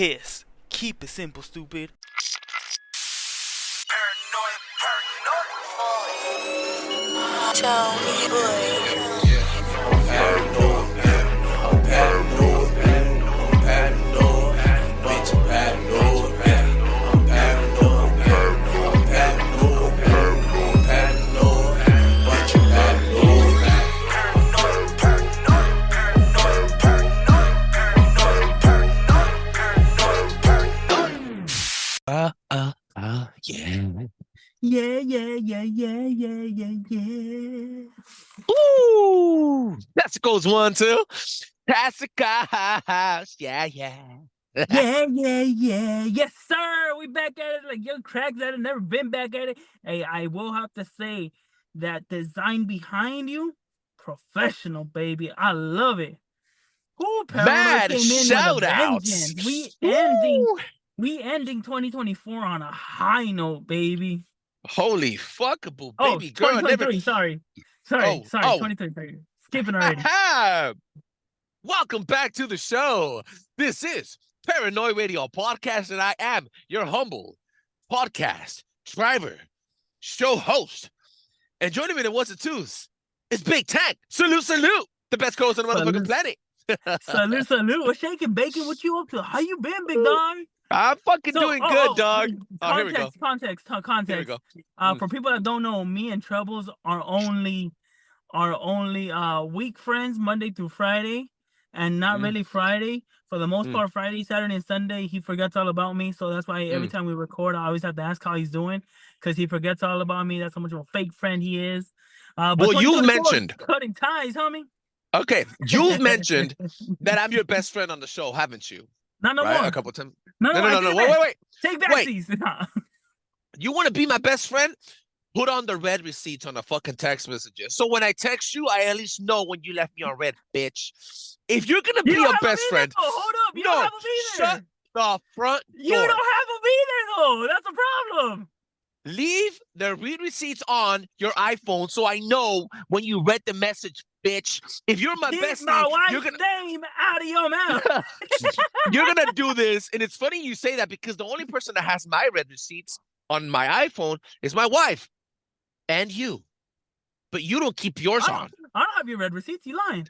kiss. Keep it simple, stupid. Tell me, boy. I'm paranoid, I'm paranoid, I'm paranoid, bitch, I'm paranoid, I'm paranoid, I'm paranoid, I'm paranoid, bitch, I'm paranoid. Yeah. Yeah. Ooh, that's goes 1, 2. That's a house. Yeah. Yeah. Yes, sir. We back at it like young cracks that have never been back at it. Hey, I will have to say that design behind you, professional, baby. I love it. Who Paranoid Mad came in with a shout outs. vengeance. Woo! We ending 2024 on a high note, baby. Holy fuckable Oh, baby girl. Never. 2023. Sorry. Oh. 2023. Skipping already. Welcome back to the show. This is Paranoid Radio Podcast, and I am your humble podcast driver, show host. And joining me in the ones and twos is Big Tank. Salute. The best co-host on the motherfucking planet. Salute. What's shaking bacon? What you up to? How you been, big dog? I'm fucking doing good, dog. Here we go. Context. Here we go. For people that don't know, me and Trebles are only week friends, Monday through Friday, and not really Friday. For the most part, Friday, Saturday, and Sunday, he forgets all about me. So that's why every time we record, I always have to ask how he's doing, because he forgets all about me. That's how much of a fake friend he is. But well, you've mentioned cutting ties, homie. Okay, you've mentioned that I'm your best friend on the show, haven't you? Not no right? more. A couple times. No. Wait. Take back these. You want to be my best friend? Put on the red receipts on the fucking text messages. So when I text you, I at least know when you left me on red, bitch. If you're gonna be a best friend, hold up. You don't have a be there. Shut the front door. You don't have a be there though. That's a problem. Leave the read receipts on your iPhone so I know when you read the message, bitch. If you're my bestie, you're gonna name out of your mouth. You're gonna do this, and it's funny you say that because the only person that has my read receipts on my iPhone is my wife and you. But you don't keep yours on. I don't have your read receipts. You lying?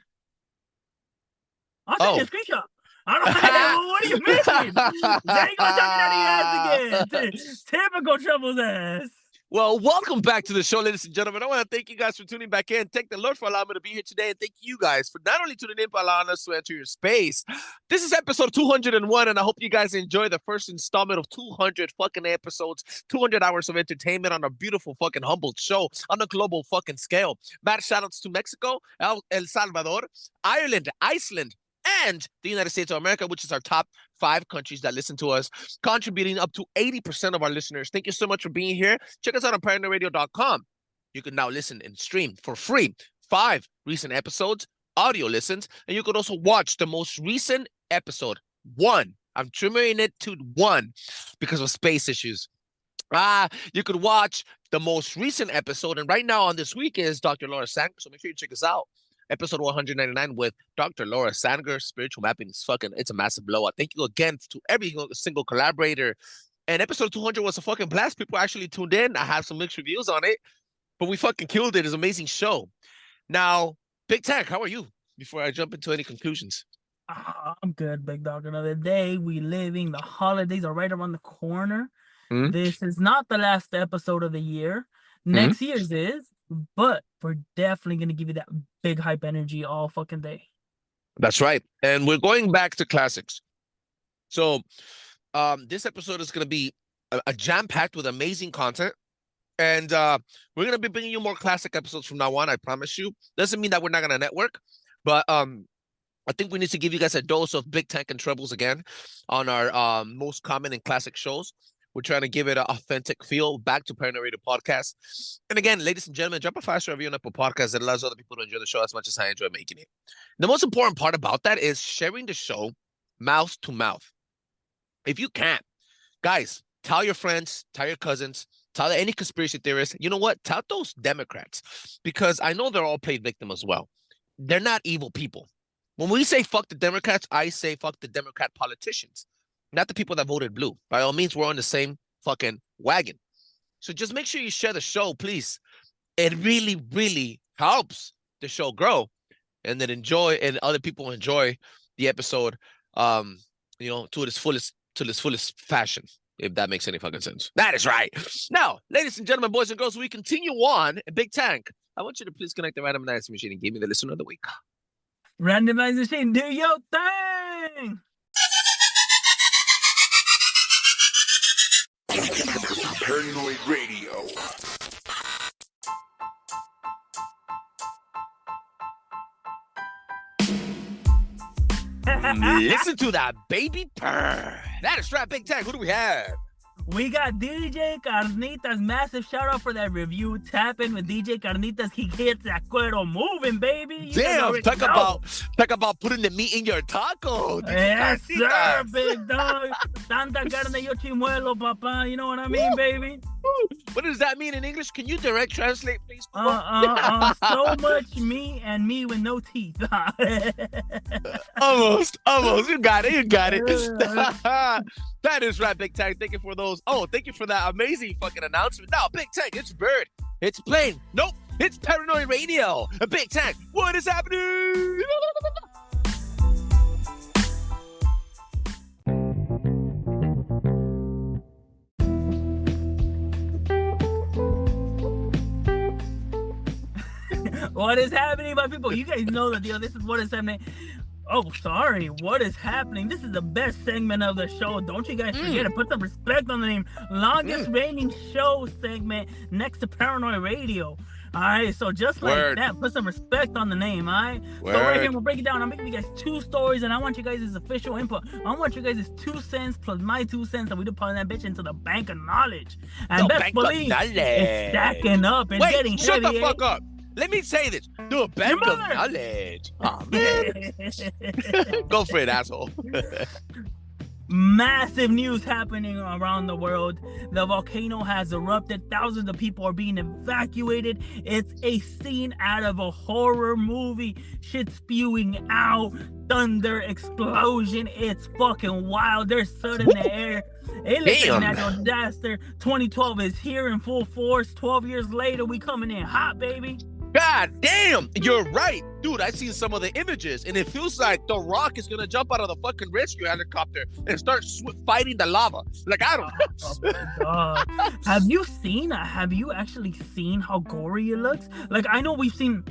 I'll send you a screenshot. I don't have. What do you mean? There you go, talking out of your ass again. Typical Trebles ass. Well, welcome back to the show, ladies and gentlemen. I want to thank you guys for tuning back in. Thank the Lord for allowing me to be here today. And thank you guys for not only tuning in, but allowing us to enter your space. This is episode 201, and I hope you guys enjoy the first installment of 200 fucking episodes, 200 hours of entertainment on a beautiful fucking humble show on a global fucking scale. Mad shout outs to Mexico, El Salvador, Ireland, Iceland, and the United States of America, which is our top 5 countries that listen to us, contributing up to 80% of our listeners. Thank you so much for being here. Check us out on paranoidradio.com. You can now listen and stream for free 5 recent episodes, audio listens, and you could also watch the most recent episode, 1. I'm trimming it to 1 because of space issues. You could watch the most recent episode, and right now on this week is Dr. Laura Sanger, so make sure you check us out. Episode 199 with Dr. Laura Sanger. Spiritual mapping is it's a massive blowout. Thank you again to every single collaborator. And episode 200 was a fucking blast. People actually tuned in. I have some mixed reviews on it, but we fucking killed it. It's an amazing show. Now, Big Tank, how are you? Before I jump into any conclusions. I'm good, big dog. Another day. We living. The holidays are right around the corner. This is not the last episode of the year. Next year's is. But we're definitely going to give you that big hype energy all fucking day. That's right. And we're going back to classics. So this episode is going to be a jam-packed with amazing content. And we're going to be bringing you more classic episodes from now on, I promise you. Doesn't mean that we're not going to network. But I think we need to give you guys a dose of Big Tank and Trebles again on our most common and classic shows. We're trying to give it an authentic feel back to Paranoid Radio Podcast. And again, ladies and gentlemen, drop a 5-star review on Apple Podcasts that allows other people to enjoy the show as much as I enjoy making it. The most important part about that is sharing the show mouth to mouth. If you can't, guys, tell your friends, tell your cousins, tell any conspiracy theorists. You know what? Tell those Democrats, because I know they're all played victim as well. They're not evil people. When we say fuck the Democrats, I say fuck the Democrat politicians. not the people that voted blue. By all means, we're on the same fucking wagon. So just make sure you share the show, please. It really, really helps the show grow, and then other people enjoy the episode, to its fullest fashion. If that makes any fucking sense. That is right. Now, ladies and gentlemen, boys and girls, we continue on. Big Tank, I want you to please connect the randomized machine and give me the listener of the week. Randomized machine, do your thing. Paranoid Radio. Listen to that baby purr. That is right, Big Tank. Who do we have? We got DJ Carnitas. Massive shout out for that review. Tap in with DJ Carnitas. He gets that cuero moving, baby. You Damn, talk about putting the meat in your taco. Yes, sir, big dog. Tanta carne yo chimuelo, papa. You know what I mean, baby? What does that mean in English? Can you direct translate, please? So much meat and me with no teeth. Almost. You got it. That is right, Big Tank. Thank you for those. Oh, thank you for that amazing fucking announcement. Now, Big Tank, it's Bird. It's Plane. Nope, it's Paranoid Radio. Big Tank, what is happening? What is happening, my people? You guys know the deal. This is what is happening. Oh, sorry. What is happening? This is the best segment of the show. Don't you guys forget it. Put some respect on the name. Longest reigning show segment next to Paranoid Radio. All right, so just like that, put some respect on the name, all right? So right here, we'll break it down. I'm making you guys 2 stories, and I want you guys' official input. I want you guys' 2 cents plus my 2 cents, and we deposit that bitch into the bank of knowledge. And best believe it's stacking up and getting heavy. Shut the fuck up. Let me say this. The bank of knowledge. Oh, man. Go for it, asshole. Massive news happening around the world. The volcano has erupted. Thousands of people are being evacuated. It's a scene out of a horror movie. Shit spewing out. Thunder, explosion. It's fucking wild. There's sun in the air. It looks like a natural disaster. 2012 is here in full force. 12 years later, we coming in hot, baby. God damn, you're right. Dude, I've seen some of the images, and it feels like The Rock is going to jump out of the fucking rescue helicopter and start fighting the lava. Like, I don't know. Have you actually seen how gory it looks? Like, I know we've seen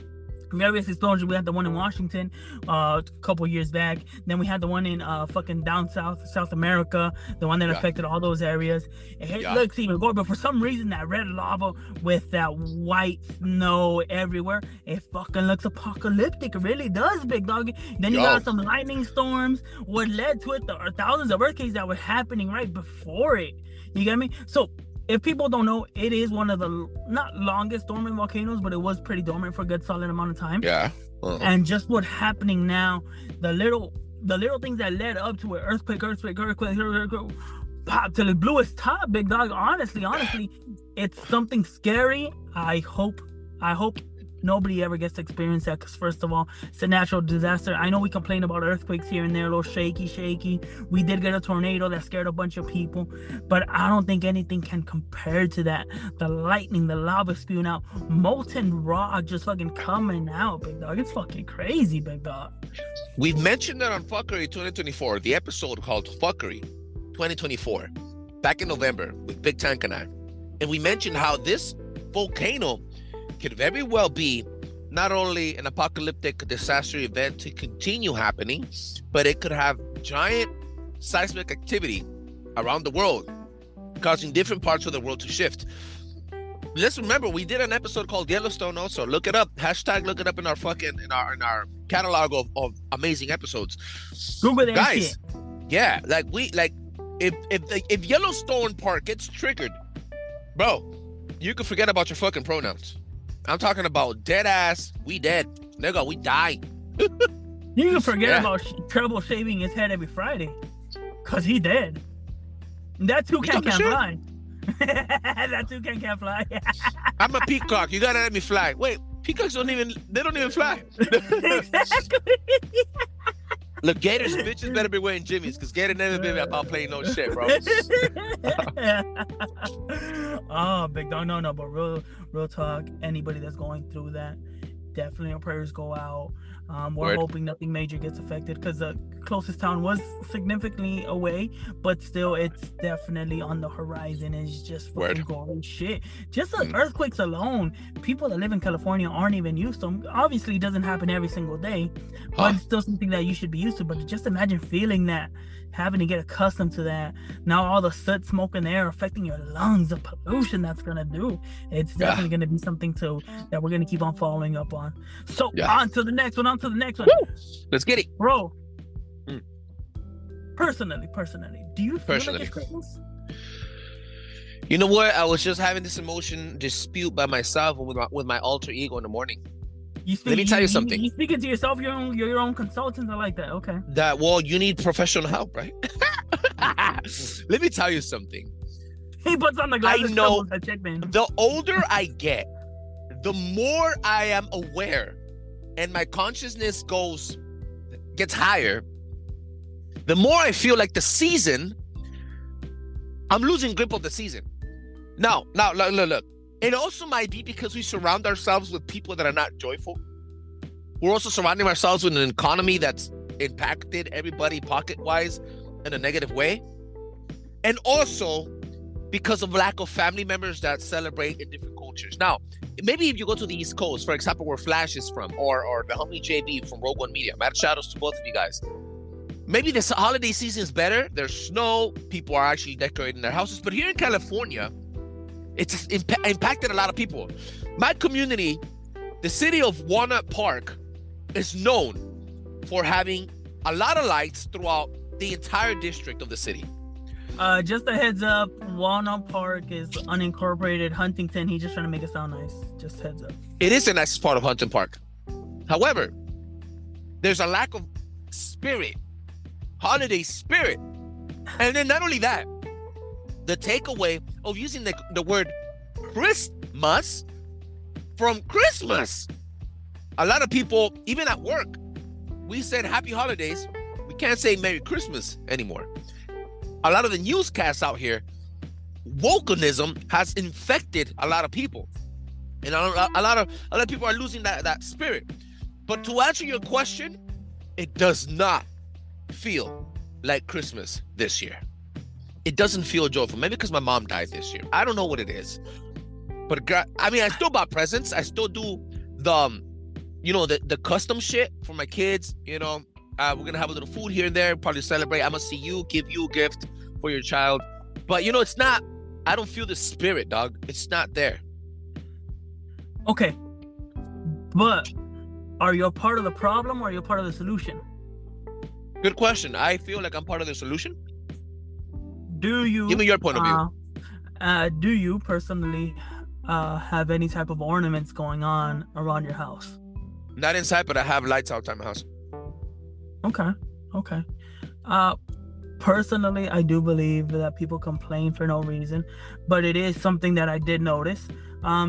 various explosions. We had the one in Washington a couple years back. Then we had the one in fucking down South America, the one that affected all those areas. It looks even gory, but for some reason that red lava with that white snow everywhere, it fucking looks apocalyptic. It really does, big dog. Then you got some lightning storms. What led to it, the thousands of earthquakes that were happening right before it. You get me? So if people don't know, it is one of the not longest dormant volcanoes, but it was pretty dormant for a good solid amount of time. Yeah. And just what's happening now, the little things that led up to it, earthquake, pop till it blew its top, big dog. Honestly, it's something scary. I hope nobody ever gets to experience that, because first of all, it's a natural disaster. I know we complain about earthquakes here and there, a little shaky. We did get a tornado that scared a bunch of people, but I don't think anything can compare to that. The lightning, the lava spewing out, molten rock just fucking coming out, big dog. It's fucking crazy, big dog. We've mentioned that on Fuckery 2024, the episode called Fuckery 2024, back in November with Big Tank and I. And we mentioned how this volcano could very well be not only an apocalyptic disaster event to continue happening, but it could have giant seismic activity around the world, causing different parts of the world to shift. Let's remember, we did an episode called Yellowstone also. Look it up. Hashtag look it up in our fucking in our catalog of amazing episodes. Google that guys shit. Yeah, if Yellowstone Park gets triggered, bro, you can forget about your fucking pronouns. I'm talking about dead ass. We dead, nigga. We die. You can forget about Trebles shaving his head every Friday, cause he dead. That toucan can't fly. That toucan can't fly. I'm a peacock. You gotta let me fly. Wait, peacocks don't even fly. Exactly. Look, Gator's bitches better be wearing Jimmy's because Gator never been about playing no shit, bro. Oh, big dog. No, but real talk. Anybody that's going through that, definitely our prayers go out. We're Word. hoping nothing major gets affected because the closest town was significantly away, but still, it's definitely on the horizon. It's just fucking gory shit. Just the earthquakes alone, people that live in California aren't even used to them. Obviously, it doesn't happen every single day, but it's still something that you should be used to. But just imagine feeling that, having to get accustomed to that. Now all the soot, smoke in the air affecting your lungs, the pollution that's gonna do. It's definitely gonna be something that we're gonna keep on following up on. So on to the next one. Woo! Let's get it, bro. Personally, do you feel like it's Christmas? You know what? I was just having this emotion dispute by myself with my alter ego in the morning. Let me tell you something. You speaking to yourself, you're your own consultant. I like that. Okay. You need professional help, right? Let me tell you something. He puts on the glasses. I know. The older I get, the more I am aware, and my consciousness gets higher. The more I feel like I'm losing grip of the season. Now, look. It also might be because we surround ourselves with people that are not joyful. We're also surrounding ourselves with an economy that's impacted everybody pocket-wise in a negative way. And also because of lack of family members that celebrate in different cultures. Now, maybe if you go to the East Coast, for example, where Flash is from, or the homie JB from Rogue One Media, mad shout outs to both of you guys. Maybe this holiday season is better. There's snow. People are actually decorating their houses. But here in California, it's impacted a lot of people. My community, the city of Walnut Park, is known for having a lot of lights throughout the entire district of the city. Just a heads up, Walnut Park is unincorporated Huntington. He's just trying to make it sound nice. Just heads up. It is the nicest part of Huntington Park. However, there's a lack of spirit, holiday spirit. And then not only that, the takeaway of using the word Christmas from Christmas. A lot of people, even at work, we said happy holidays. We can't say Merry Christmas anymore. A lot of the newscasts out here, wokeism has infected a lot of people. And a lot of people are losing that spirit. But to answer your question, it does not feel like Christmas this year. It doesn't feel joyful. Maybe because my mom died this year. I don't know what it is. But I mean, I still bought presents. I still do the custom shit for my kids. We're gonna have a little food here and there, probably celebrate. I'm gonna see you, give you a gift for your child. But it's not. I don't feel the spirit, dog. It's not there. Okay, but are you a part of the problem or are you a part of the solution? Good question. I feel like I'm part of the solution. Do you give me your point of view? Do you personally have any type of ornaments going on around your house? Not inside, but I have lights outside my house. Okay. Personally, I do believe that people complain for no reason, but it is something that I did notice.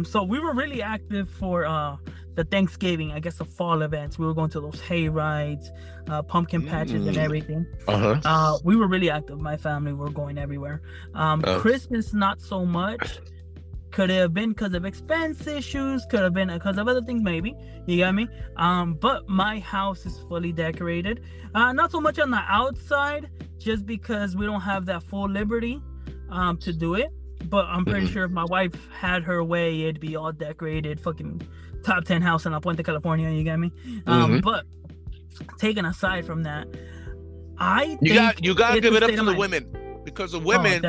So we were really active for the Thanksgiving, I guess the fall events. We were going to those hay rides, pumpkin patches and everything. We were really active. My family were going everywhere. Christmas, not so much. Could it have been because of expense issues? Could have been because of other things, maybe. You got me? But my house is fully decorated. Not so much on the outside, just because we don't have that full liberty to do it. But I'm pretty sure if my wife had her way, it'd be all decorated, fucking top 10 house in La Puente, California. You got me? But taken aside from that, you gotta give it up to the women, because the women.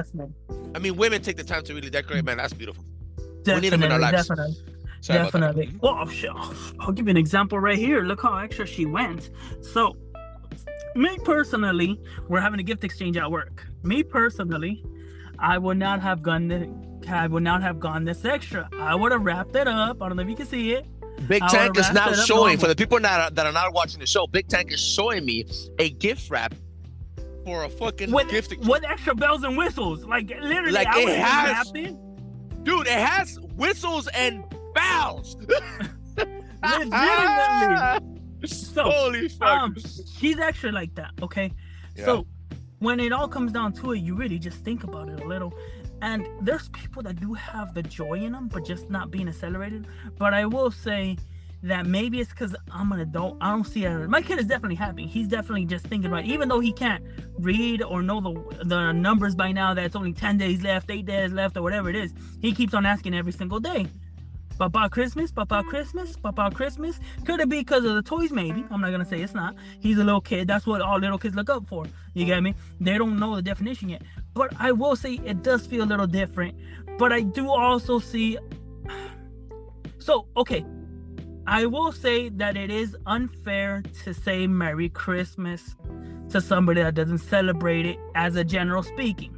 I mean, women take the time to really decorate. Man, that's beautiful. We need them in our lives. Definitely. Well, I'll give you an example right here. Look how extra she went. So, me personally, we're having a gift exchange at work. Me personally, I would not have gone this extra. I would have wrapped it up. I don't know if you can see it. Big Tank is now showing, for the people that are not watching the show, Big Tank is showing me a gift wrap for a fucking gift exchange. With extra bells and whistles. Like, literally, like it has, dude, it has whistles and bells. Legitimately. So, Holy fuck. she's actually like that, okay? Yeah. So, when it all comes down to it, you really just think about it a little. And there's people that do have the joy in them, but just not being accelerated. But I will say that maybe it's because I'm an adult. I don't see it. My kid is definitely happy. He's definitely just thinking about it. Even though he can't read or know the numbers by now, that it's only 10 days left, 8 days left, or whatever it is. He keeps on asking every single day. Papa Christmas, Papa Christmas, Papa Christmas. Could it be because of the toys? Maybe. I'm not going to say it's not. He's a little kid. That's what all little kids look up for. You get me? They don't know the definition yet. But I will say it does feel a little different. But I do also see... So, okay. I will say that it is unfair to say Merry Christmas to somebody that doesn't celebrate it, as a general speaking.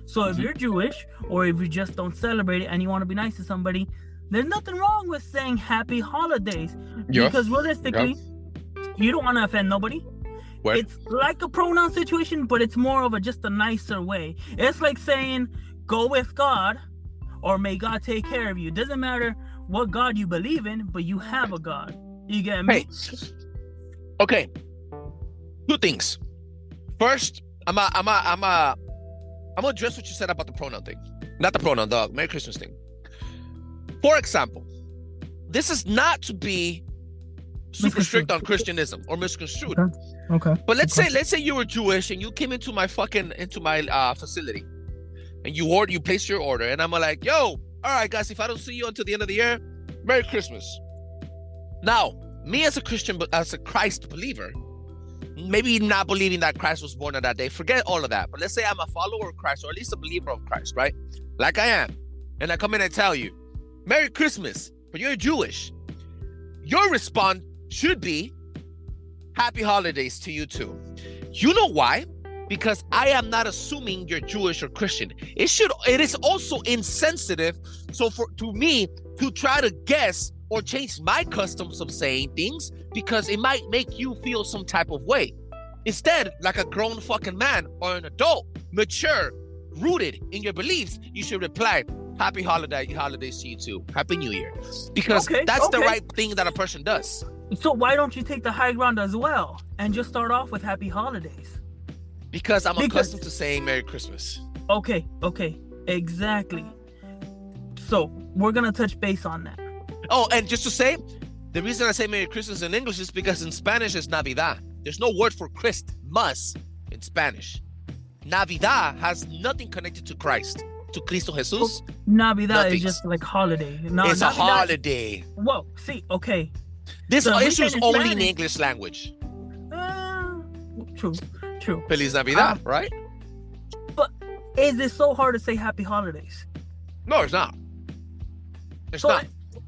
So if you're Jewish, or if you just don't celebrate it and you want to be nice to somebody, there's nothing wrong with saying happy holidays. Yeah. Because realistically, you don't want to offend nobody. Word. It's like a pronoun situation, but it's more of just a nicer way. It's like saying, go with God, or may God take care of you. It doesn't matter what God you believe in, but you have a God. You get me? Hey. Okay. Two things. First, I'm gonna address what you said about the pronoun thing. Not the pronoun, the Merry Christmas thing. For example, this is not to be super strict on Christianism or misconstrued. Okay. But let's say you were Jewish and you came into my facility and you placed your order, and I'm like, yo, all right guys, if I don't see you until the end of the year, Merry Christmas. Now, me as a Christian, but as a Christ believer, maybe not believing that Christ was born on that day, forget all of that. But let's say I'm a follower of Christ, or at least a believer of Christ, right? Like I am. And I come in and tell you, Merry Christmas, but you're Jewish. Your response should be, Happy Holidays to you too. You know why? Because I am not assuming you're Jewish or Christian. It is also insensitive to me to try to guess or change my customs of saying things, because it might make you feel some type of way. Instead, like a grown fucking man or an adult, mature, rooted in your beliefs, you should reply, Happy holidays to you too. Happy New Year. Because that's the right thing that a person does. So why don't you take the high ground as well and just start off with Happy Holidays? Because I'm accustomed to saying Merry Christmas. Okay, exactly. So we're gonna touch base on that. Oh, and just to say, the reason I say Merry Christmas in English is because in Spanish it's Navidad. There's no word for Christmas in Spanish. Navidad has nothing connected to Christ, to Cristo Jesus. Navidad is just like holiday. It's Navidad, a holiday. Whoa, see, okay. This So issue is only in Spanish. the English language. True. Feliz Navidad, right? But is it so hard to say Happy Holidays? No, it's not. It's So not.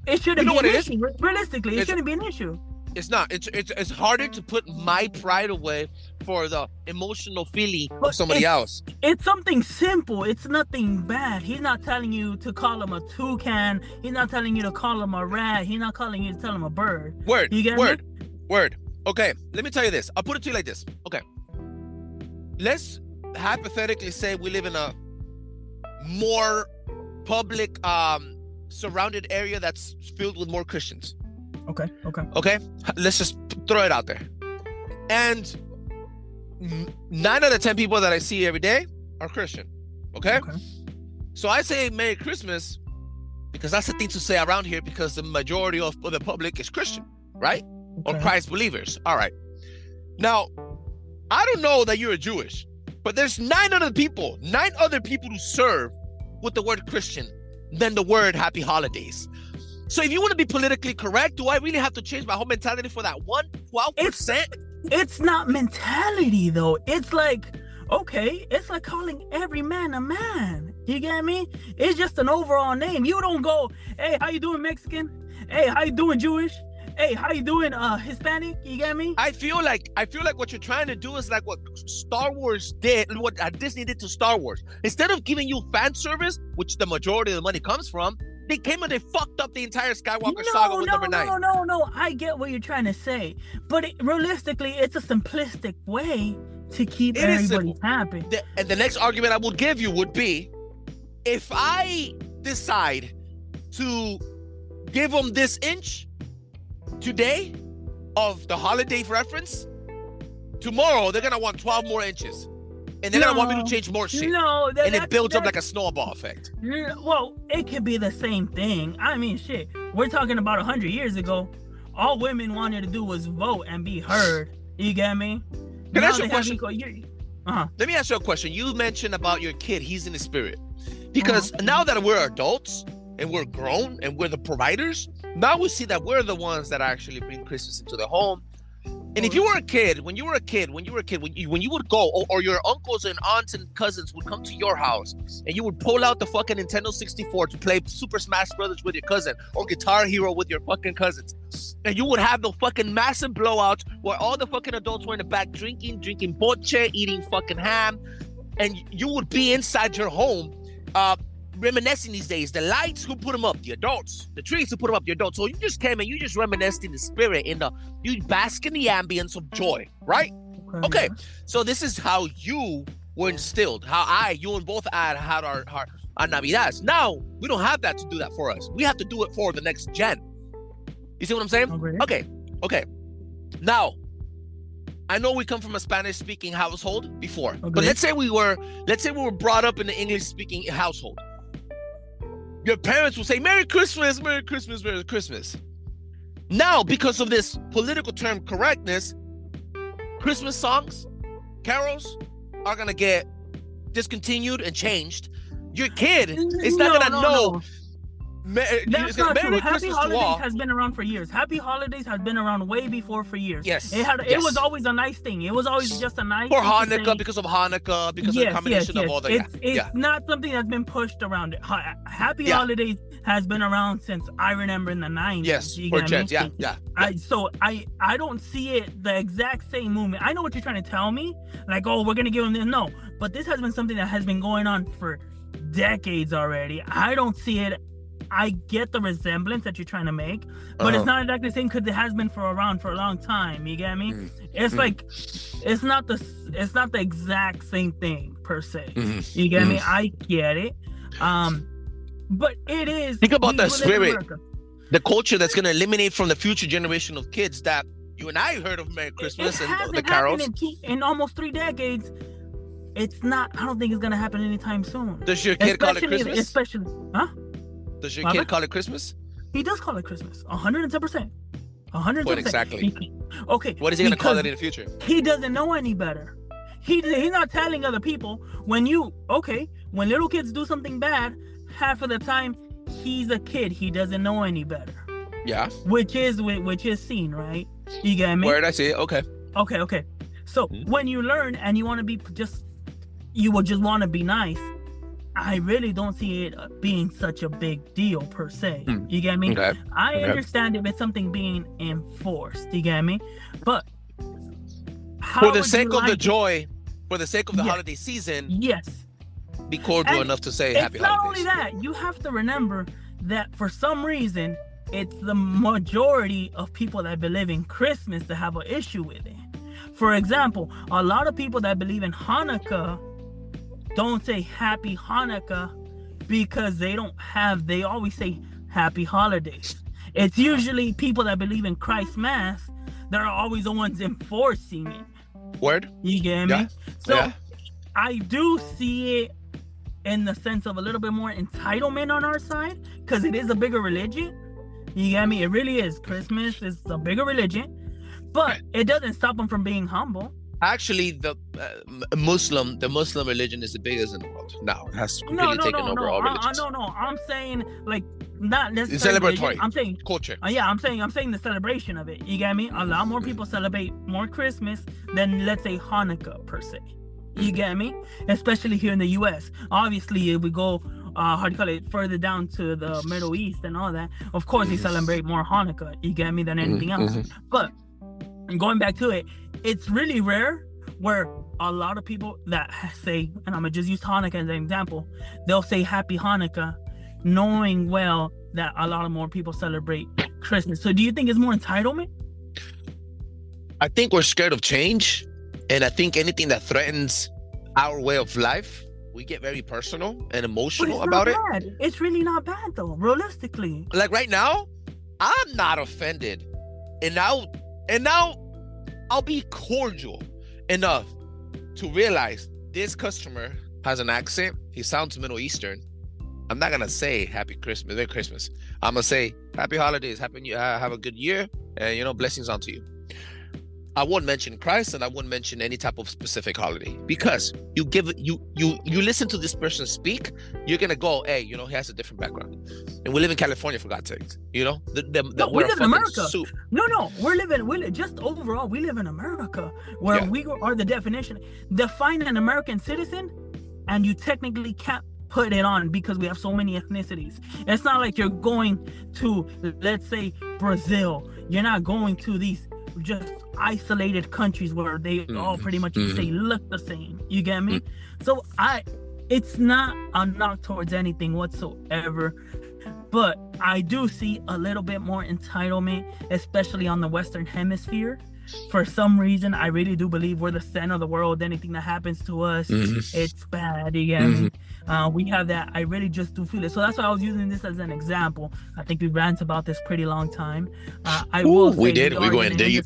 It shouldn't You know be an what it issue. Realistically, it shouldn't be an issue. It's not. It's harder to put my pride away for the emotional feeling But of somebody else. It's something simple. It's nothing bad. He's not telling you to call him a toucan. He's not telling you to call him a rat. He's not calling you to tell him a bird. Word. You get Word. Okay, let me tell you this. I'll put it to you like this. Okay. Let's hypothetically say we live in a more public surrounded area that's filled with more Christians. Okay, let's just throw it out there. And 9 out of 10 people that I see every day are Christian. Okay. So I say Merry Christmas because that's the thing to say around here, because the majority of the public is Christian, right? Or Christ believers. All right. Now, I don't know that you're Jewish, but there's 9 other people who serve with the word Christian than the word Happy Holidays. So if you want to be politically correct, do I really have to change my whole mentality for that 12%? It's not mentality though. It's like, okay, it's like calling every man a man. You get me? It's just an overall name. You don't go, hey, how you doing, Mexican? Hey, how you doing, Jewish? Hey, how you doing, Hispanic? You get me? I feel like what you're trying to do is like what Star Wars did, what Disney did to Star Wars. Instead of giving you fan service, which the majority of the money comes from, they came and they fucked up the entire Skywalker saga with number 9. No. I get what you're trying to say, but realistically, it's a simplistic way to keep everybody happy. And the next argument I would give you would be, if I decide to give them this inch today, of the holiday reference, tomorrow they're gonna want 12 more inches. And they're gonna want me to change more shit. No, and it builds up like a snowball effect. Well, it could be the same thing. I mean, shit. We're talking about 100 years ago. All women wanted to do was vote and be heard. You get me? Can I ask you a question? Let me ask you a question. You mentioned about your kid. He's in the spirit. Because now that we're adults and we're grown and we're the providers, now we see that we're the ones that actually bring Christmas into the home. And if you were a kid, when you would go, or your uncles and aunts and cousins would come to your house, and you would pull out the fucking Nintendo 64 to play Super Smash Brothers with your cousin, or Guitar Hero with your fucking cousins, and you would have the fucking massive blowout where all the fucking adults were in the back drinking poche, eating fucking ham, and you would be inside your home, reminiscing these days. The lights, who put them up? The adults. The trees, who put them up? The adults. So you just came and you just reminisced in the spirit, you bask in the ambience of joy, right? Okay. So this is how you were instilled, how you and both had our Navidades. Now, we don't have that to do that for us. We have to do it for the next gen. You see what I'm saying? Okay. Now, I know we come from a Spanish-speaking household before, but let's say we were brought up in an English-speaking household. Your parents will say, Merry Christmas, Merry Christmas, Merry Christmas. Now, because of this political term correctness, Christmas songs, carols are going to get discontinued and changed. Your kid is not going to know. That's not true. Happy Holidays has been around for years. Happy Holidays has been around way before for years. Yes. It was always a nice thing. It was always just a nice for Hanukkah, because of Hanukkah, because of the combination of all the. It's not something that's been pushed around. Happy Holidays has been around since I remember in the 90s. Yes, for gens, yeah. I don't see it the exact same movement. I know what you're trying to tell me, like, oh, we're gonna give them this. No, but this has been something that has been going on for decades already. I don't see it. I get the resemblance that you're trying to make, but it's not exactly the same because it has been around for a long time. You get me? It's like it's not the exact same thing per se. You get me? I get it. But it is. Think about the spirit, the culture that's going to eliminate from the future generation of kids that you and I heard of Merry Christmas and the carols. In almost 3 decades, it's not. I don't think it's going to happen anytime soon. Does your kid call it Christmas? Huh? Does your kid call it Christmas? He does call it Christmas. 100%. 100%. What exactly? Okay. What is he going to call it in the future? He doesn't know any better. He's not telling other people. When little kids do something bad, half of the time he's a kid. He doesn't know any better. Yeah. Which is seen, right? You get me? Where did I see it? Okay. Okay. So when you learn and you want to be you will just want to be nice. I really don't see it being such a big deal per se. You get me? Okay. I understand if it's something being enforced. You get me? But for the sake of the joy, for the sake of the holiday season, yes, be cordial enough to say Happy Holidays. It's not only that. You have to remember that for some reason, it's the majority of people that believe in Christmas that have an issue with it. For example, a lot of people that believe in Hanukkah don't say Happy Hanukkah because they always say Happy Holidays. It's usually people that believe in Christ Mass that are always the ones enforcing it. Word? You get me? So I do see it in the sense of a little bit more entitlement on our side because it is a bigger religion. You get me? It really is. Christmas is a bigger religion, but it doesn't stop them from being humble. Actually, the Muslim religion is the biggest in the world now. It has completely taken over all religions. No. I'm saying like not celebratory. necessarily religion. I'm saying culture. I'm saying the celebration of it. You get me? A lot more people celebrate more Christmas than, let's say, Hanukkah per se. You get me? Especially here in the U.S. Obviously, if we go further down to the Middle East and all that, of course they celebrate more Hanukkah. You get me? Than anything else. But going back to it, it's really rare where a lot of people that say, and I'm gonna just use Hanukkah as an example, they'll say Happy Hanukkah, knowing well that a lot of more people celebrate Christmas. So do you think it's more entitlement? I think we're scared of change, and I think anything that threatens our way of life, we get very personal and emotional about it. It's really not bad though, realistically. Like right now, I'm not offended, and And now I'll be cordial enough to realize this customer has an accent. He sounds Middle Eastern. I'm not gonna say Happy Christmas, Merry Christmas. I'm gonna say Happy Holidays, Happy New, have a good year, and blessings onto you. I won't mention Christ, and I won't mention any type of specific holiday, because you listen to this person speak, you're gonna go, hey, he has a different background, and we live in California, for God's sakes, No, we live in America. No, we just overall, we live in America, where we are the definition. Define an American citizen, and you technically can't put it on because we have so many ethnicities. It's not like you're going to, let's say, Brazil. You're not going to these just isolated countries where they all pretty much say look the same. You get me? So it's not a knock towards anything whatsoever, but I do see a little bit more entitlement, especially on the Western Hemisphere. For some reason, I really do believe we're the center of the world. Anything that happens to us, it's bad. You get me? We have that. I really just do feel it. So that's why I was using this as an example. I think we rant about this pretty long time. I will say we did. We're going deep.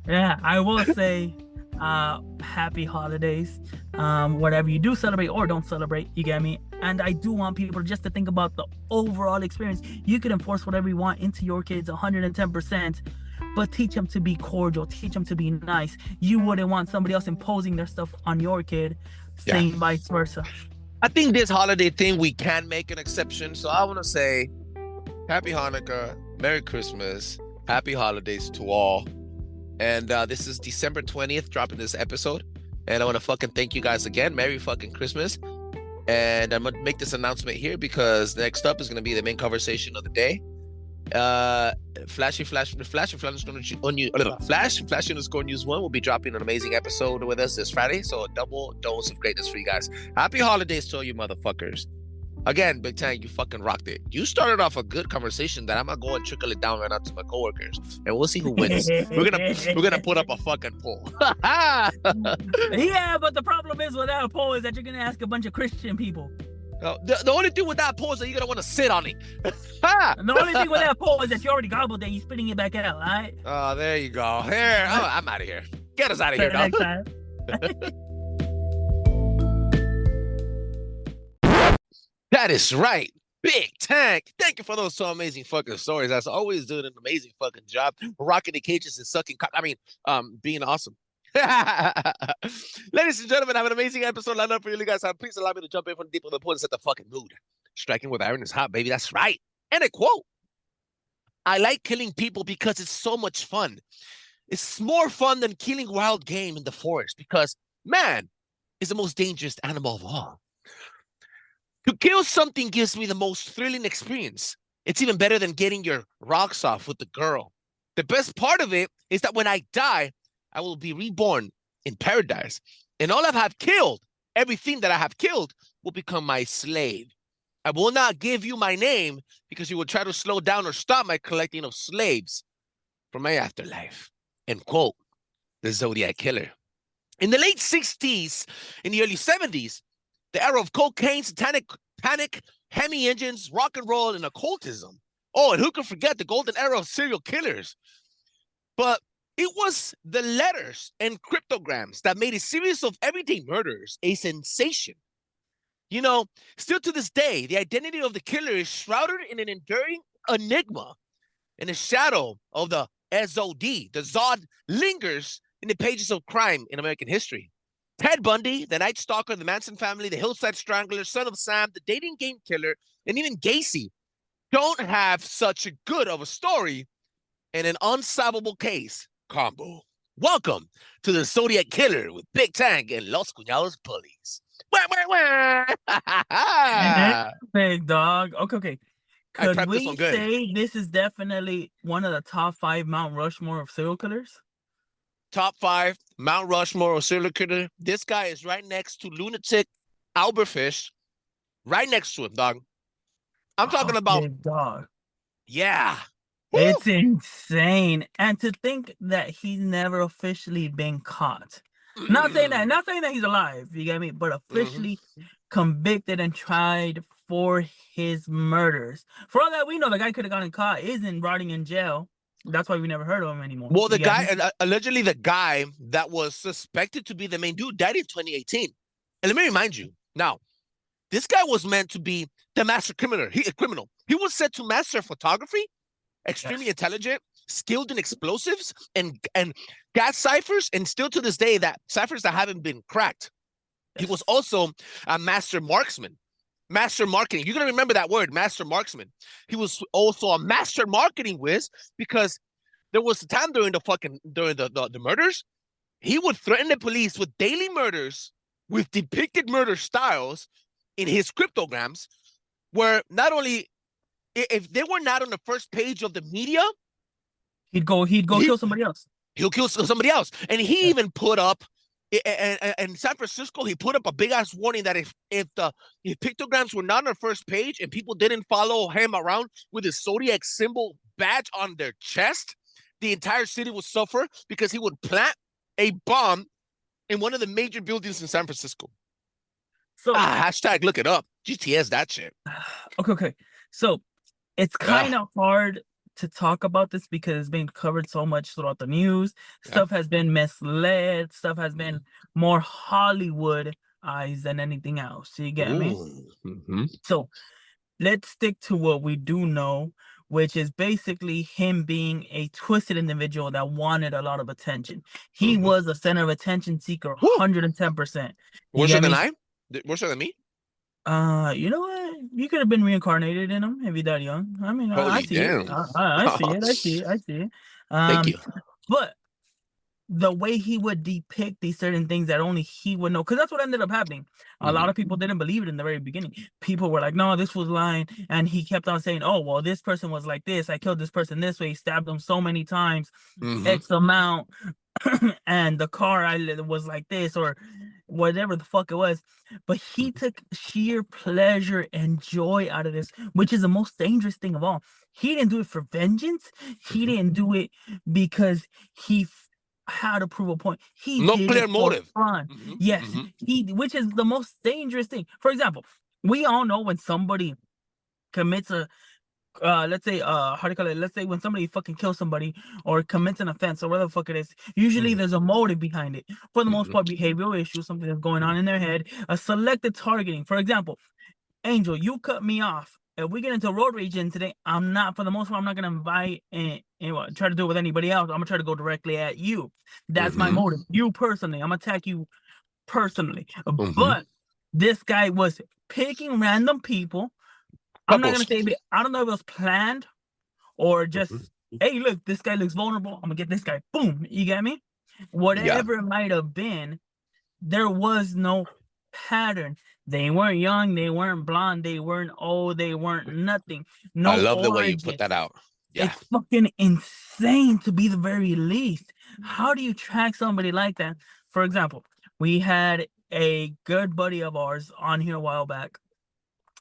Yeah, I will say happy holidays. Whatever you do celebrate or don't celebrate, you get me? And I do want people just to think about the overall experience. You can enforce whatever you want into your kids 110%. But teach them to be cordial, teach them to be nice. You wouldn't want somebody else imposing their stuff on your kid, same vice versa. I think this holiday thing, we can make an exception. So I want to say Happy Hanukkah, Merry Christmas, Happy Holidays to all. And this is December 20th, dropping this episode. And I want to fucking thank you guys again. Merry fucking Christmas. And I'm going to make this announcement here because next up is going to be the main conversation of the day. Flash underscore news 1 will be dropping an amazing episode with us this Friday, so a double dose of greatness for you guys. Happy holidays to all you motherfuckers. Again, Big Tank, you fucking rocked it. You started off a good conversation that I'm gonna go and trickle it down right now to my coworkers, and we'll see who wins. We're gonna put up a fucking poll. Yeah, but the problem is with that poll is that you're gonna ask a bunch of Christian people. The only thing with that poll is that you're gonna want to sit on it. The only thing with that poll is that you already gobbled it. You're spitting it back out, all right? Oh, there you go. Here, I'm out of here. Get us out of here, dog. That is right. Big Tank. Thank you for those so amazing fucking stories. As always, doing an amazing fucking job. Rocking the cages and sucking being awesome. Ladies and gentlemen, I have an amazing episode lined up for you guys. Please allow me to jump in from deep in the pool and set the fucking mood. Striking with iron is hot, baby. That's right. And a quote. I like killing people because it's so much fun. It's more fun than killing wild game in the forest because man is the most dangerous animal of all. To kill something gives me the most thrilling experience. It's even better than getting your rocks off with the girl. The best part of it is that when I die, I will be reborn in paradise. And all I have killed, everything that I have killed, will become my slave. I will not give you my name because you will try to slow down or stop my collecting of slaves for my afterlife. End quote. The Zodiac Killer. In the late 60s, in the early 70s, the era of cocaine, satanic panic, Hemi engines, rock and roll, and occultism. Oh, and who can forget the golden era of serial killers? But it was the letters and cryptograms that made a series of everyday murders a sensation. You know, still to this day, the identity of the killer is shrouded in an enduring enigma, and the shadow of the ZOD, the ZOD, lingers in the pages of crime in American history. Ted Bundy, the Night Stalker, the Manson family, the Hillside Strangler, Son of Sam, the dating game killer, and even Gacy don't have such a good of a story and an unsolvable case combo. Welcome to the Zodiac Killer with Big Tank and Los Cuñados Pulleys. Big dog. Okay. I Could prepped this we one good. say this is definitely one of the top 5 Mount Rushmore of serial killers? Top 5 Mount Rushmore of serial killer. This guy is right next to lunatic Albert Fish. Right next to him, dog. I'm talking about big dog. Yeah. It's insane. And to think that he's never officially been caught. Not saying that he's alive, you get me? But officially convicted and tried for his murders. For all that we know, the guy could have gotten caught, isn't rotting in jail. That's why we never heard of him anymore. Well, the You get guy, me? allegedly the guy that was suspected to be the main dude died in 2018. And let me remind you, now, this guy was meant to be the master criminal. He was said to master photography, extremely Yes. intelligent, skilled in explosives and gas ciphers, and still to this day, that ciphers that haven't been cracked. He was also a master marksman. Master marketing. You're gonna remember that word, master marksman. He was also a master marketing whiz because there was a time during the murders, he would threaten the police with daily murders with depicted murder styles in his cryptograms, where not only if they were not on the first page of the media, He'd go kill somebody else. He'll kill somebody else. And he even put up in San Francisco, he put up a big ass warning that if pictograms were not on the first page and people didn't follow him around with his zodiac symbol badge on their chest, the entire city would suffer because he would plant a bomb in one of the major buildings in San Francisco. So hashtag look it up. GTS that shit. Okay. So it's kind of hard to talk about this because it's been covered so much throughout the news. Stuff has been misled. Stuff has been more Hollywood eyes than anything else. You get me? So let's stick to what we do know, which is basically him being a twisted individual that wanted a lot of attention. He was a center of attention seeker, 110%. Worse than I? Worse than me? You know what? You could have been reincarnated in him if you died young. I mean, I see it. I see it. Thank you. But the way he would depict these certain things that only he would know, because that's what ended up happening. A lot of people didn't believe it in the very beginning. People were like, no, this was lying. And he kept on saying, oh, well, this person was like this. I killed this person this way. Stabbed him so many times, X amount. And the car was like this or whatever the fuck it was. But he took sheer pleasure and joy out of this, which is the most dangerous thing of all. He didn't do it for vengeance. He didn't do it because he how to prove a point. He no did clear it motive. For fun. Yes, which is the most dangerous thing. For example, we all know when somebody commits a let's say how do you call it? Let's say when somebody fucking kills somebody or commits an offense or whatever the fuck it is, usually there's a motive behind it. For the most part, behavioral issues, something that's going on in their head, a selected targeting. For example, Angel, you cut me off. If we get into road rage today, I'm not, for the most part, I'm not gonna invite and try to do it with anybody else. I'm gonna try to go directly at you. That's my motive. You personally, I'm gonna attack you personally. But this guy was picking random people. I'm not gonna say, I don't know if it was planned or just, hey, look, this guy looks vulnerable. I'm gonna get this guy. Boom, you get me? Whatever it might have been, there was no pattern. They weren't young, they weren't blonde, they weren't old, they weren't nothing. No, I love the way you put that out. Yeah. It's fucking insane to be the very least. How do you track somebody like that? For example, we had a good buddy of ours on here a while back,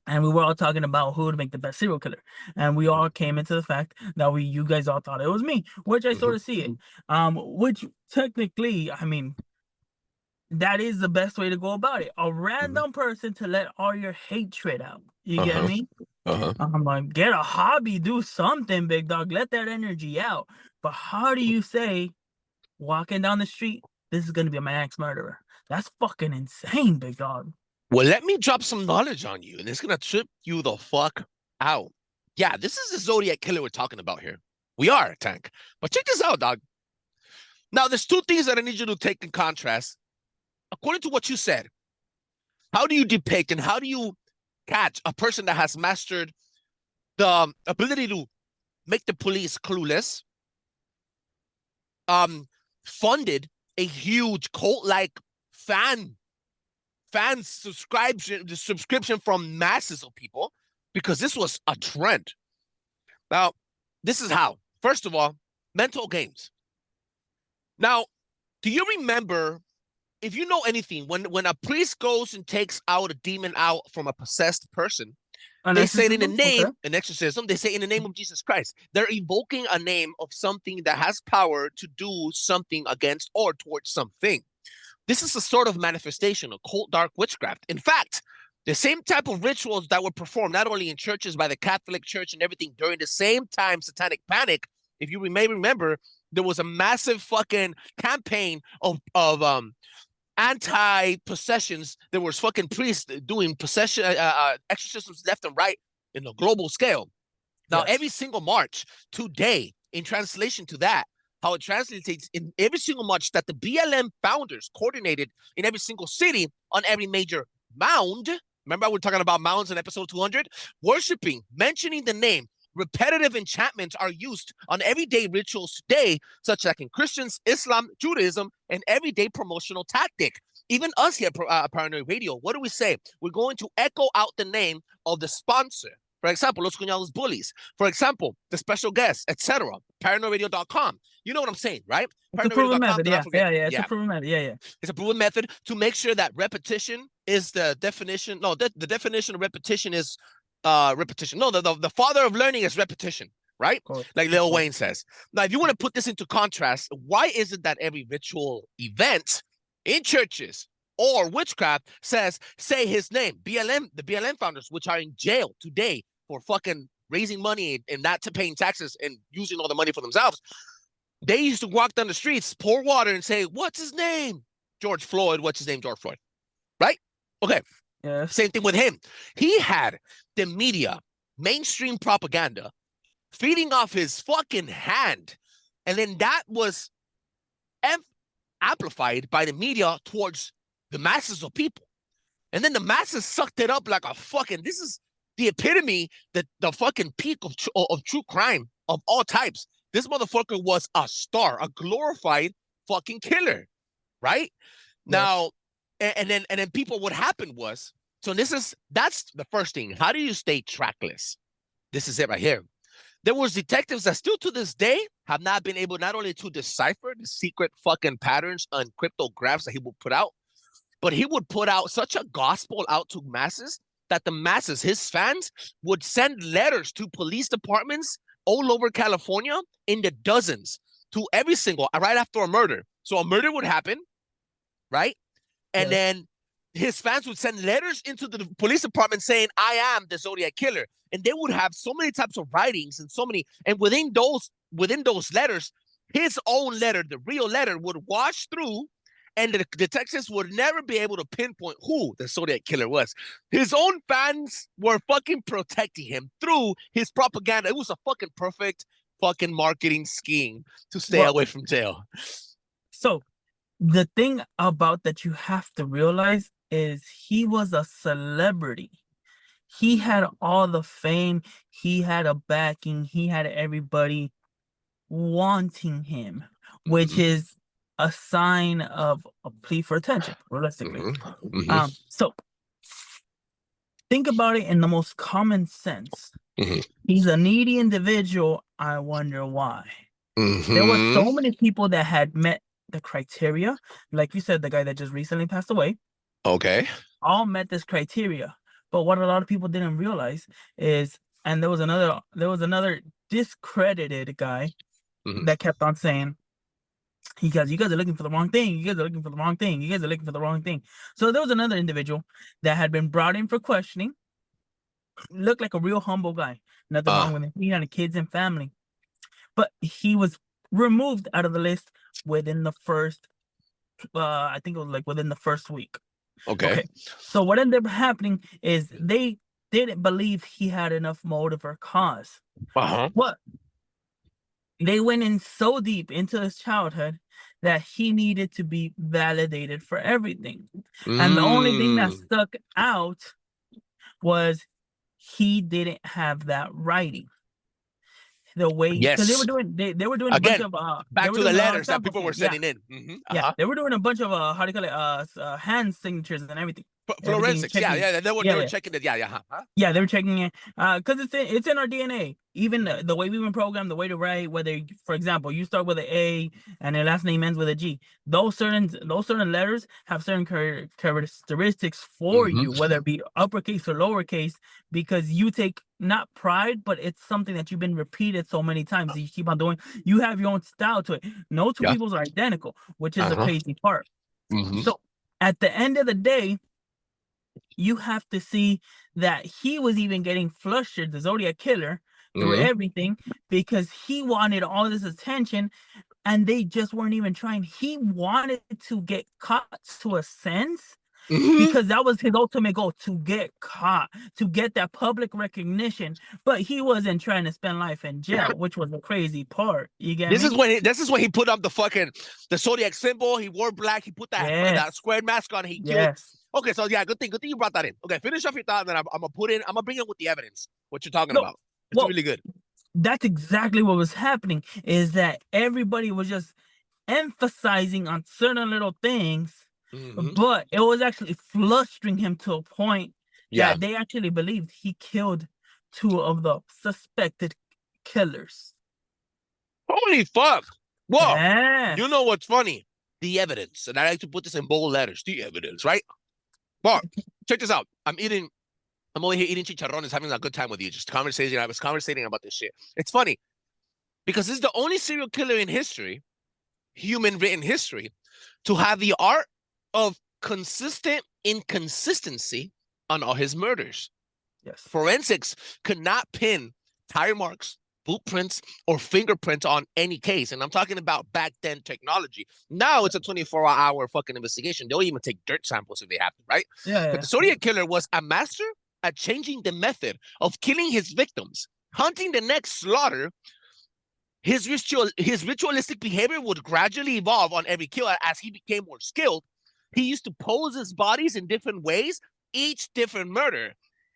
and we were all talking about who would make the best serial killer. And we all came into the fact that you guys all thought it was me, which I sort of see it. Which technically, I mean, that is the best way to go about it. A random person to let all your hatred out. You get me? I'm like, get a hobby, do something, big dog. Let that energy out. But how do you say, walking down the street, this is gonna be my ex-murderer? That's fucking insane, big dog. Well, let me drop some knowledge on you, and it's gonna trip you the fuck out. Yeah, this is the Zodiac killer we're talking about here. We are, Tank. But check this out, dog. Now, there's two things that I need you to take in contrast. According to what you said, how do you depict and how do you catch a person that has mastered the ability to make the police clueless, funded a huge cult-like subscription from masses of people, because this was a trend. Now, this is how. First of all, mental games. Now, do you remember, if you know anything, when a priest goes and takes out a demon out from a possessed person, they say it in the name, an exorcism, they say in the name of Jesus Christ. They're evoking a name of something that has power to do something against or towards something. This is a sort of manifestation of occult dark witchcraft. In fact, the same type of rituals that were performed not only in churches by the Catholic Church and everything during the same time Satanic Panic if you may remember, there was a massive fucking campaign of anti-possessions. There was fucking priests doing possession exorcisms left and right in a global scale. Now, every single march today, in translation to that, how it translates in every single march that the BLM founders coordinated in every single city on every major mound. Remember, we're talking about mounds in episode 200? Worshipping, mentioning the name, repetitive enchantments are used on everyday rituals today, such as in Christians, Islam, Judaism, and everyday promotional tactic. Even us here at Paranoid Radio, what do we say? We're going to echo out the name of the sponsor. For example, Los Cuñados Bullies. For example, the special guests, etc. ParanoidRadio.com. You know what I'm saying, right? It's a proven method. Do Yeah, not forget. It's a proven method. Yeah. It's a proven method to make sure that repetition is the definition. No, the definition of repetition is repetition. No, the father of learning is repetition, right? Like Lil Wayne says. Now, if you want to put this into contrast, why is it that every ritual event in churches or witchcraft say his name? The BLM founders, which are in jail today for fucking raising money and not to paying taxes and using all the money for themselves. They used to walk down the streets, pour water, and say, "What's his name? George Floyd. What's his name? George Floyd." Right? Okay. Yeah. Same thing with him. He had the media, mainstream propaganda, feeding off his fucking hand. And then that was amplified by the media towards the masses of people. And then the masses sucked it up like a fucking, this is the epitome, the fucking peak of true crime of all types. This motherfucker was a star, a glorified fucking killer, right? Yes. Now, and then people, what happened was, so that's the first thing. How do you stay trackless? This is it right here. There was detectives that still to this day have not been able not only to decipher the secret fucking patterns and cryptographs that he would put out, but he would put out such a gospel out to masses that the masses, his fans, would send letters to police departments all over California in the dozens to every single, right after a murder. So a murder would happen, right? And then his fans would send letters into the police department saying, "I am the Zodiac Killer." And they would have so many types of writings and so many, and within those letters, his own letter, the real letter, would wash through, and the detectives would never be able to pinpoint who the Zodiac Killer was. His own fans were fucking protecting him through his propaganda. It was a fucking perfect fucking marketing scheme to stay away from jail. So the thing about that you have to realize is he was a celebrity. He had all the fame. He had a backing. He had everybody wanting him, which is a sign of a plea for attention, realistically. So think about it in the most common sense. He's a needy individual. I wonder why. There were so many people that had met the criteria. Like you said, the guy that just recently passed away. Okay. All met this criteria. But what a lot of people didn't realize is, and there was another discredited guy that kept on saying, you guys are looking for the wrong thing. You guys are looking for the wrong thing. You guys are looking for the wrong thing. So there was another individual that had been brought in for questioning. Looked like a real humble guy. Nothing wrong with him. He had kids and family. But he was removed out of the list within the first, I think it was like within the first week. Okay. So what ended up happening is they didn't believe he had enough motive or cause. What? They went in so deep into his childhood that he needed to be validated for everything. And the only thing that stuck out was he didn't have that writing. The way, because they were doing a bunch of back to the letters that people were sending in. They were doing a bunch of how do you call it, hand signatures and everything. Forensics, they were checking it. Yeah, they were checking it because it's in our DNA. Even the way we've been programmed, the way to write, whether, for example, you start with an A and your last name ends with a G. Those certain letters have certain characteristics for you, whether it be uppercase or lowercase, because you take not pride, but it's something that you've been repeated so many times that you keep on doing. You have your own style to it. No two peoples are identical, which is the crazy part. So at the end of the day, you have to see that he was even getting flustered, the Zodiac Killer, through Mhm. everything because he wanted all this attention and they just weren't even trying. He wanted to get caught to a sense Mhm. because that was his ultimate goal, to get caught, to get that public recognition. But he wasn't trying to spend life in jail, which was the crazy part. You get This me? is when he put up the Zodiac symbol. He wore black. He put that Yes. squared mask on. He killed. Yes. Okay, so yeah, good thing you brought that in. Okay, finish off your thought, and then I'm gonna bring it with the evidence. What you're talking No. about? It's Well, really good. that's exactly what was happening. Is that everybody was just emphasizing on certain little things, Mhm. but it was actually flustering him to a point Yeah. that they actually believed he killed two of the suspected killers. Holy fuck! Whoa! Yes. You know what's funny? The evidence, and I like to put this in bold letters. The evidence, right? But check this out. I'm over here eating chicharrones, having a good time with you. Just conversating. I was conversating about this shit. It's funny because this is the only serial killer in history, human written history, to have the art of consistent inconsistency on all his murders. Yes. Forensics could not pin tire marks, boot prints, or fingerprints on any case. And I'm talking about back then technology. Now it's a 24-hour fucking investigation. They'll even take dirt samples if they have to, right? Yeah. But the Zodiac Killer was a master at changing the method of killing his victims, hunting the next slaughter. His ritualistic behavior would gradually evolve on every kill as he became more skilled. He used to pose his bodies in different ways, each different murder.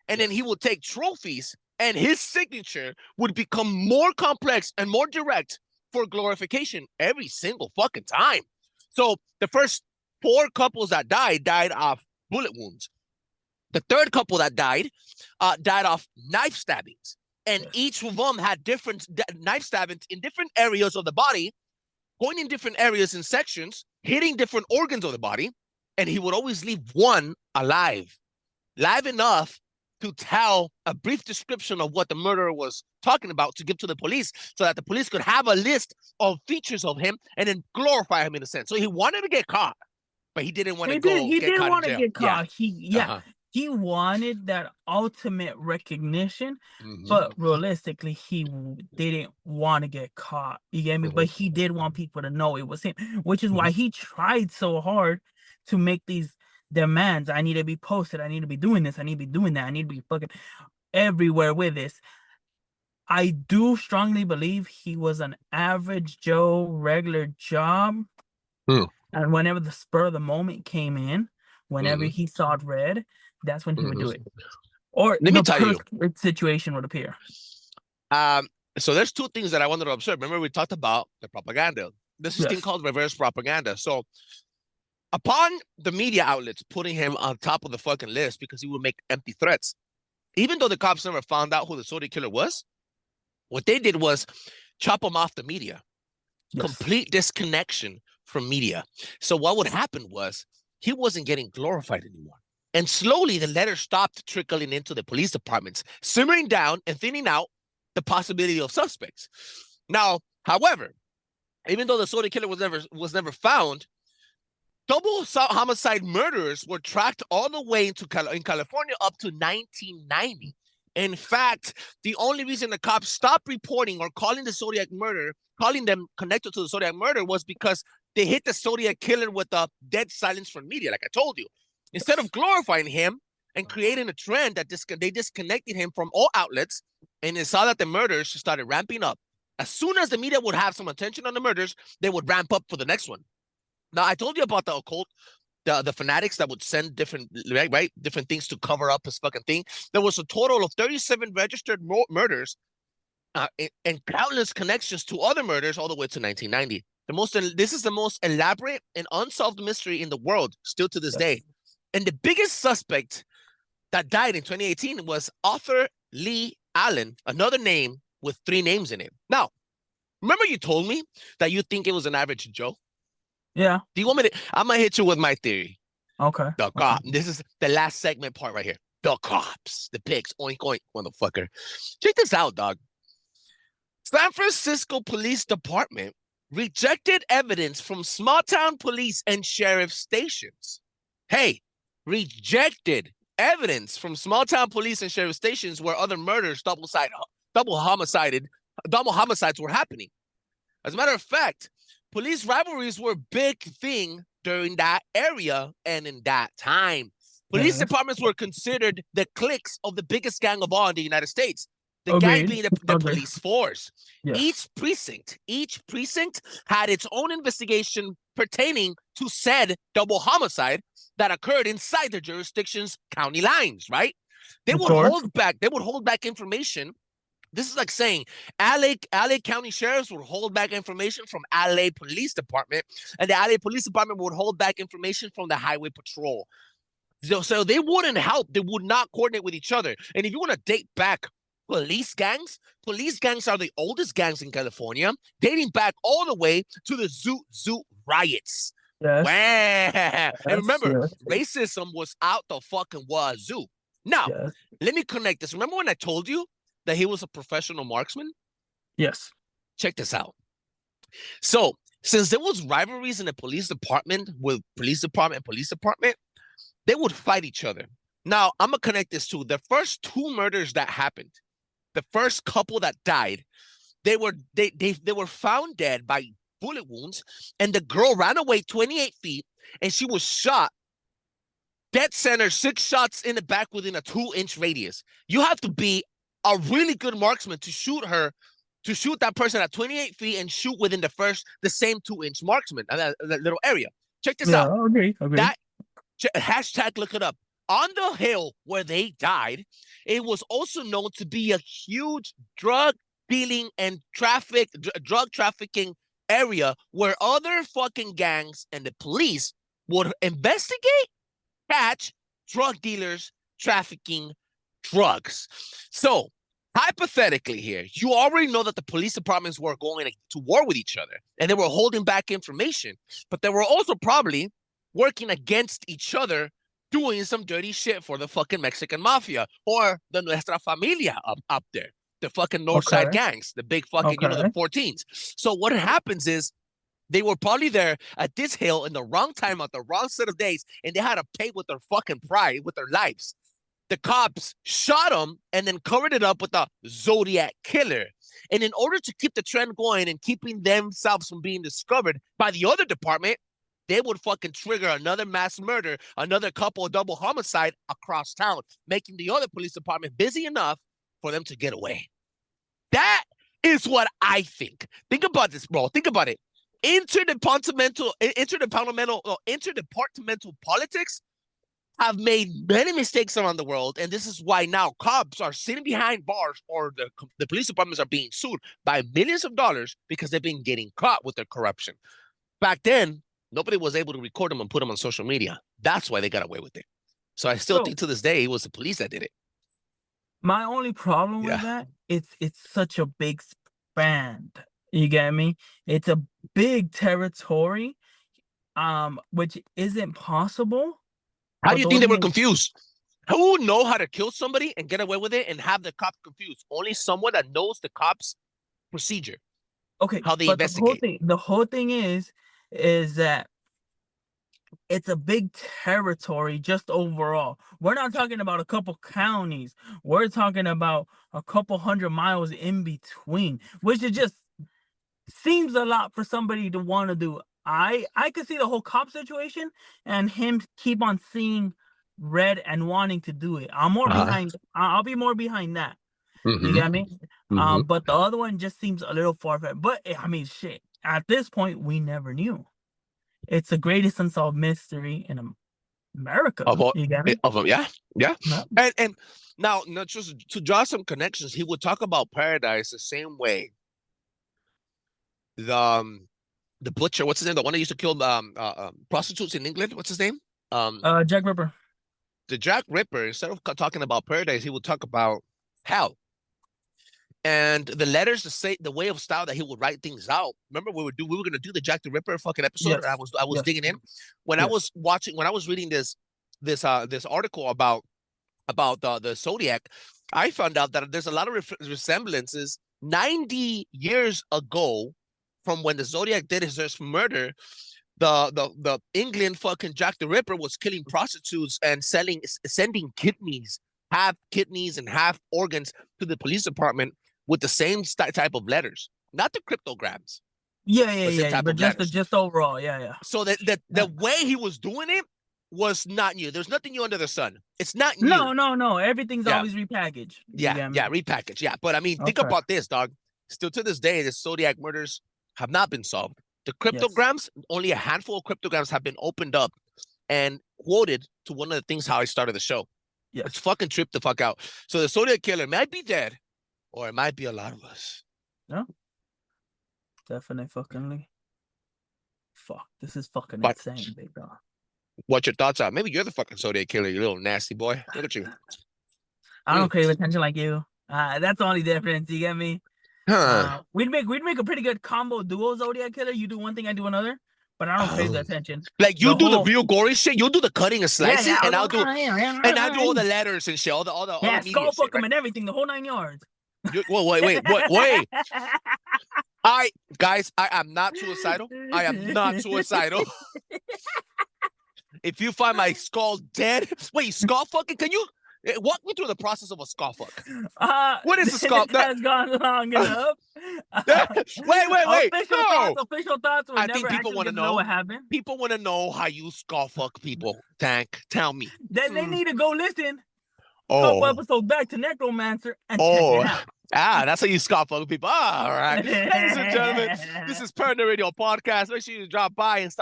And then he would take trophies, and his signature would become more complex and more direct for glorification every single fucking time. So the first 4 couples that died of bullet wounds. The third couple that died of knife stabbings. And each of them had different knife stabbings in different areas of the body, going in different areas and sections, hitting different organs of the body. And he would always leave one alive, live enough to tell a brief description of what the murderer was talking about to give to the police so that the police could have a list of features of him and then glorify him in a sense. So he wanted to get caught, but he didn't want to get caught want in to jail. get caught. Yeah. He wanted that ultimate recognition, Mhm. but realistically, he didn't want to get caught. You get me? But he did want people to know it was him, which is why he tried so hard to make these demands. I need to be posted. I need to be doing this. I need to be doing that. I need to be fucking everywhere with this. I do strongly believe he was an average Joe, regular job. And whenever the spur of the moment came in, whenever he saw it red, that's when he would do it. Or Let me the tell you. perfect situation would appear. So there's 2 things that I wanted to observe. Remember, we talked about the propaganda. This is a thing called reverse propaganda. So upon the media outlets putting him on top of the fucking list because he would make empty threats, even though the cops never found out who the Zodiac Killer was, what they did was chop him off the media. Complete disconnection from media. So what would happen was he wasn't getting glorified anymore. And slowly the letters stopped trickling into the police departments, simmering down and thinning out the possibility of suspects. Now, however, even though the Zodiac Killer was never found, double homicide murderers were tracked all the way in California up to 1990. In fact, the only reason the cops stopped reporting or calling them connected to the Zodiac murder was because they hit the Zodiac Killer with a dead silence from media, like I told you. Instead of glorifying him and creating a trend that they disconnected him from all outlets, and they saw that the murders started ramping up. As soon as the media would have some attention on the murders, they would ramp up for the next one. Now, I told you about the occult, the fanatics that would send different things to cover up his fucking thing. There was a total of 37 registered murders and countless connections to other murders all the way to 1990. This is the most elaborate and unsolved mystery in the world still to this day. And the biggest suspect that died in 2018 was Arthur Lee Allen, another name with 3 names in it. Now, remember you told me that you think it was an average Joe? Yeah. Do you want me to? I'm going to hit you with my theory. Okay. The cop. This is the last segment part right here. The cops. The pigs. Oink, oink, motherfucker. Check this out, dog. San Francisco Police Department rejected evidence from small-town police and sheriff stations. Hey, rejected evidence from small-town police and sheriff stations where other murders, double homicides were happening. As a matter of fact, police rivalries were a big thing during that area and in that time. Police departments were considered the cliques of the biggest gang of all in the United States. The gang being the police force. Yes. Each precinct had its own investigation pertaining to said double homicide that occurred inside their jurisdiction's county lines, right? They would hold back information. This is like saying LA County sheriffs would hold back information from LA Police Department, and the LA Police Department would hold back information from the Highway Patrol. So they wouldn't help. They would not coordinate with each other. And if you want to date back police gangs are the oldest gangs in California, dating back all the way to the Zoot riots. Yes. Wow. And remember, racism was out the fucking wazoo. Now, let me connect this. Remember when I told you that he was a professional marksman? Yes. Check this out. So, since there was rivalries in the police department with police department, they would fight each other. Now, I'm going to connect this to the first 2 murders that happened. The first couple that died, they were found dead by bullet wounds, and the girl ran away 28 feet, and she was shot dead center, 6 shots in the back within a 2-inch radius. You have to be a really good marksman to shoot that person at 28 feet and shoot within the same 2-inch marksman, that little area. Check this out. Okay. That hashtag, look it up. On the hill where they died, it was also known to be a huge drug dealing and drug trafficking area where other fucking gangs and the police would investigate, catch drug dealers trafficking drugs. So, hypothetically here, you already know that the police departments were going to war with each other and they were holding back information, but they were also probably working against each other, doing some dirty shit for the fucking Mexican mafia or the Nuestra Familia up there, the fucking North Side gangs, the big fucking, the 14s. So what happens is they were probably there at this hill in the wrong time, at the wrong set of days, and they had to pay with their fucking pride, with their lives. The cops shot them and then covered it up with a Zodiac killer. And in order to keep the trend going and keeping themselves from being discovered by the other department, they would fucking trigger another mass murder, another couple of double homicide across town, making the other police department busy enough for them to get away. That is what I think. Think about this, bro. Think about it. Interdepartmental politics have made many mistakes around the world, and this is why now cops are sitting behind bars, or the police departments are being sued by millions of dollars because they've been getting caught with their corruption. Back then, nobody was able to record them and put them on social media. That's why they got away with it. So I still think to this day it was the police that did it. My only problem with that, it's such a big span. You get me? It's a big territory, which isn't possible. How do you think they were confused? Who know how to kill somebody and get away with it and have the cops confused? Only someone that knows the cops' procedure. Okay, how they investigate. The whole thing is that it's a big territory just overall. We're not talking about a couple counties. We're talking about a couple 100 miles in between, which is just seems a lot for somebody to want to do. I could see the whole cop situation and him keep on seeing red and wanting to do it. I'm more behind. I'll be more behind that. You get me? But the other one just seems a little far-fetched. But I mean, shit. At this point, we never knew. It's the greatest unsolved mystery in America. You get me? Yeah. And now, not just to draw some connections, he would talk about Paradise the same way. The butcher, what's his name? The one that used to kill prostitutes in England. What's his name? Jack Ripper. The Jack Ripper, instead of talking about paradise, he would talk about hell. And the letters, the way of style that he would write things out. Remember, we were going to do the Jack the Ripper fucking episode. Yes. I was digging in when I was reading this article about the Zodiac. I found out that there's a lot of resemblances 90 years ago from when the Zodiac did his first murder. The England fucking Jack the Ripper was killing prostitutes and sending kidneys, half kidneys and half organs to the police department with the same type of letters, not the cryptograms. Yeah. type But of letters. just overall, yeah. So the way he was doing it was not new. There's nothing new under the sun. It's not new. No. Everything's Yeah. always repackaged. You Yeah, get me? yeah, repackaged. Yeah, but I mean, think Okay. about this, dog. Still to this day, the Zodiac murders have not been solved. The cryptograms, only a handful of cryptograms have been opened up and quoted to one of the things how I started the show. Yes. It's fucking tripped the fuck out. So the Zodiac killer might be dead, or it might be a lot of us. No. Definitely fuckingly. Fuck. This is fucking But- insane, big dog. What your thoughts are? Maybe you're the fucking Zodiac killer, you little nasty boy. Look at you. I don't crave attention like you. That's the only difference. You get me? Huh. We'd make a pretty good combo duo Zodiac killer. You do one thing, I do another. But I don't crave the attention. Like you the do whole- the real gory shit. You do the cutting and slicing, and I'll do and I do all the letters and shit, all the yeah, media skull shit, fuck him right? and everything, the whole 9 yards. Wait. Guys, I am not suicidal. I am not suicidal. If you find my skull dead, wait, skull fucking? Can you walk me through the process of a skull fuck? What is a skull? That has gone long enough. Wait. Official thoughts. I think people want to know what happened. People want to know how you skull fuck people. Tank, tell me. Then they need to go listen. Couple Oh, episodes back to Necromancer and check it out. that's how you skull fuck people. All right, ladies and gentlemen, this is Paranormal Radio Podcast. Make sure you drop by and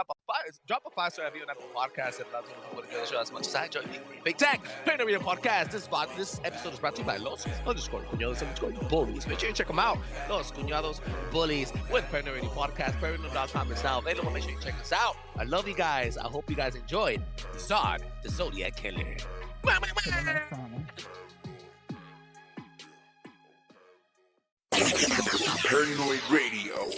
drop a 5-star review on Apple Podcasts. And love to put together the show as much as I enjoy being Big Tank. Paranormal Radio Podcast. This episode is brought to you by Los_Cuñados Bullies. Make sure you check them out. Los Cuñados Bullies with Paranormal Radio Podcast. Paranormal.com is now available. Make sure you check us out. I love you guys. I hope you guys enjoyed ZOD, the Zodiac Killer. Paranoid Radio.